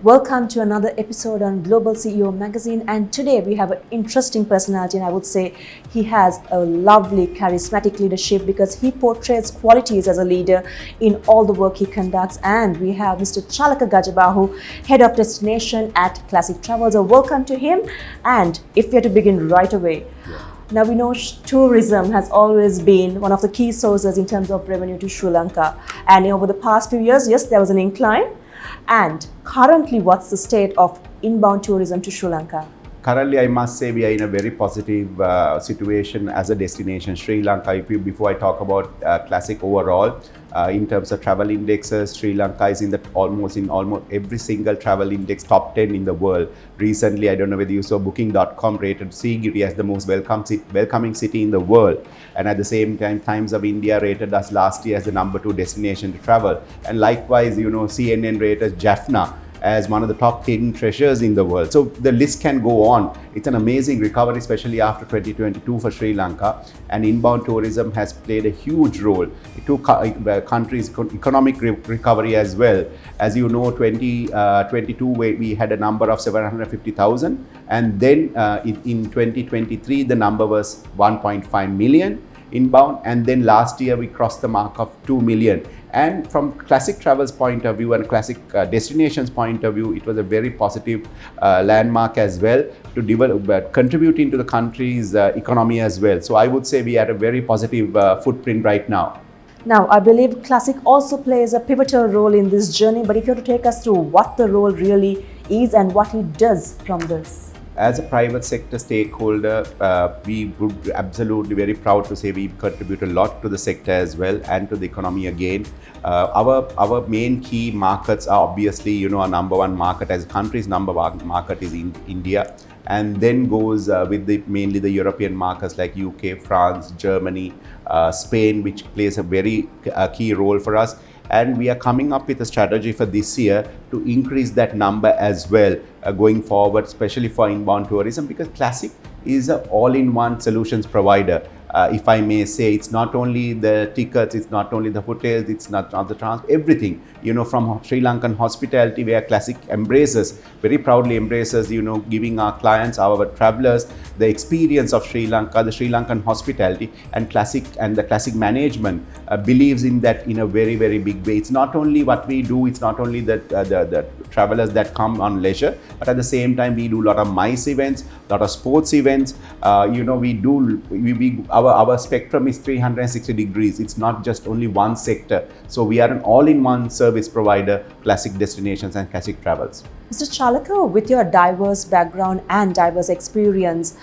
Welcome to another episode on Global CEO Magazine, and today we have an interesting personality, and I would say he has a lovely charismatic leadership because he portrays qualities as a leader in all the work he conducts. And we have Mr. Chalaka Gajabahu, Head of Destination at Classic Travels. So welcome to him, and if we are to begin right away. Now we know tourism has always been one of the key sources in terms of revenue to Sri Lanka, and over the past few years, yes, there was an incline. And currently, what's the state of inbound tourism to Sri Lanka? Currently, I must say we are in a very positive situation as a destination. Sri Lanka, before I talk about Classic overall, in terms of travel indexes, Sri Lanka is in almost every single travel index top 10 in the world. Recently, I don't know whether you saw Booking.com rated Sigiri as the most welcoming city in the world. And at the same time, Times of India rated us last year as the #2 destination to travel. And likewise, CNN rated Jaffna as one of the top 10 treasures in the world. So the list can go on. It's an amazing recovery, especially after 2022 for Sri Lanka. And inbound tourism has played a huge role to countries' economic recovery as well. As you know, 2022 we had a number of 750,000, and then in 2023 the number was 1.5 million inbound, and then last year we crossed the mark of 2 million. And from Classic Travels point of view and Classic Destinations point of view, it was a very positive landmark as well to develop, contributing to the country's economy as well. So I would say we are a very positive footprint right now. Now, I believe Classic also plays a pivotal role in this journey, but if you have to take us through what the role really is and what it does from this. As a private sector stakeholder, we would be absolutely very proud to say we contribute a lot to the sector as well and to the economy again. Our main key markets are obviously, our number one market as a country's number one market is in India, and then goes with mainly the European markets like UK, France, Germany, Spain, which plays a very key role for us. And we are coming up with a strategy for this year to increase that number as well going forward, especially for inbound tourism, because Classic is an all-in-one solutions provider. If I may say, it's not only the tickets, it's not only the hotels, it's not the transport, everything, from Sri Lankan hospitality, where Classic very proudly embraces, giving our clients, our travelers, the experience of Sri Lanka, the Sri Lankan hospitality, and the Classic management believes in that in a very, very big way. It's not only what we do, it's not only the travelers that come on leisure, but at the same time, we do a lot of MICE events, a lot of sports events. Our spectrum is 360 degrees. It's not just only one sector. So we are an all-in-one service provider, Classic Destinations and Classic Travels. Mr. Chalaka, with your diverse background and diverse experience,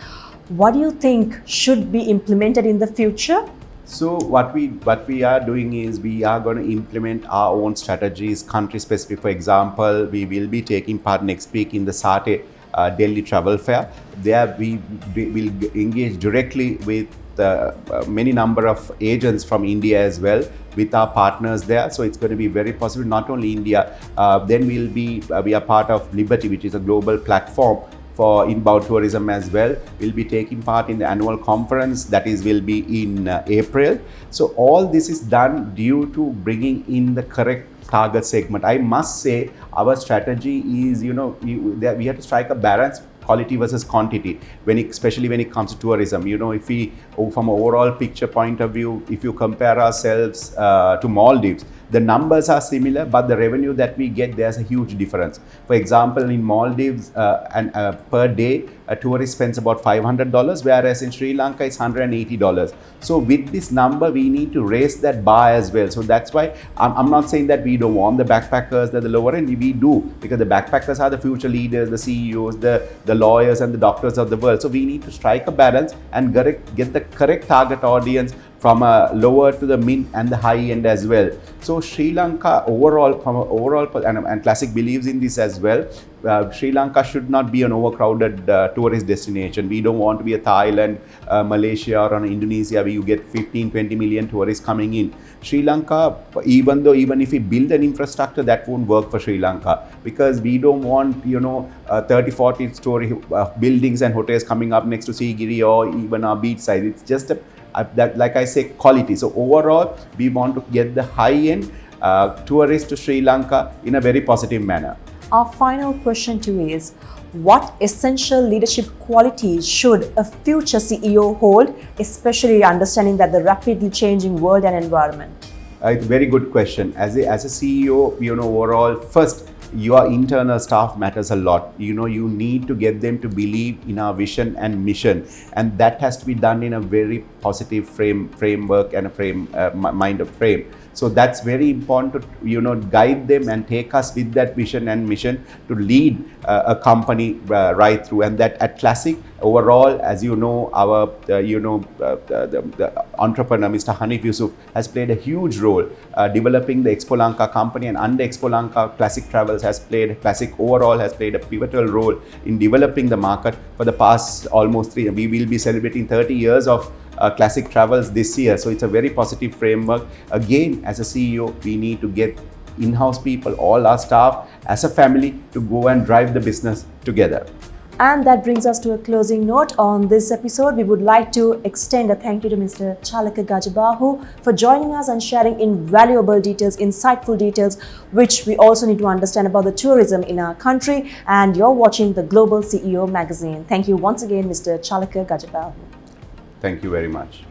what do you think should be implemented in the future? So what we are doing is we are going to implement our own strategies, country specific. For example, we will be taking part next week in the SATE Delhi Travel Fair. There we will engage directly with many number of agents from India as well, with our partners there. So it's going to be very possible, not only India. Then we are part of Liberty, which is a global platform for inbound tourism as well. We'll be taking part in the annual conference will be in April. So all this is done due to bringing in the correct target segment. I must say our strategy is, we have to strike a balance, quality versus quantity, especially when it comes to tourism. If we, from an overall picture point of view, if you compare ourselves to Maldives, the numbers are similar, but the revenue that we get, there's a huge difference. For example, in Maldives, per day, a tourist spends about $500, whereas in Sri Lanka, it's $180. So with this number, we need to raise that bar as well. So that's why I'm not saying that we don't want the backpackers at the lower end. We do, because the backpackers are the future leaders, the CEOs, the lawyers and the doctors of the world. So we need to strike a balance and get the correct target audience from a lower to the mid and the high end as well. So Sri Lanka overall, and Classic believes in this as well, Sri Lanka should not be an overcrowded tourist destination. We don't want to be a Thailand, Malaysia or an Indonesia where you get 15-20 million tourists coming in. Sri Lanka, even if we build an infrastructure, that won't work for Sri Lanka, because we don't want 30-40 story buildings and hotels coming up next to Sigiri or even our beach side. It's just that, like I say, quality. So overall, we want to get the high-end tourists to Sri Lanka in a very positive manner. our final question to you is, what essential leadership qualities should a future CEO hold, especially understanding that the rapidly changing world and environment? Very good question. As a CEO, overall, first, your internal staff matters a lot. You need to get them to believe in our vision and mission, and that has to be done in a very positive framework and a frame. So that's very important to guide them and take us with that vision and mission to lead a company right through. And that at Classic overall, as you know, our the entrepreneur Mr. Hanif Yusuf has played a huge role developing the Expo Lanka company, and under Expo Lanka, Classic overall has played a pivotal role in developing the market for the past almost 3 years. We will be celebrating 30 years of Classic Travels this year. So it's a very positive framework. Again, as a CEO, we need to get in-house people, all our staff, as a family, to go and drive the business together. And that brings us to a closing note on this episode. We would like to extend a thank you to Mr. Chalaka Gajabahu for joining us and sharing invaluable details, insightful details, which we also need to understand about the tourism in our country. And you're watching the Global CEO magazine. Thank you once again, Mr. Chalaka Gajabahu. Thank you very much.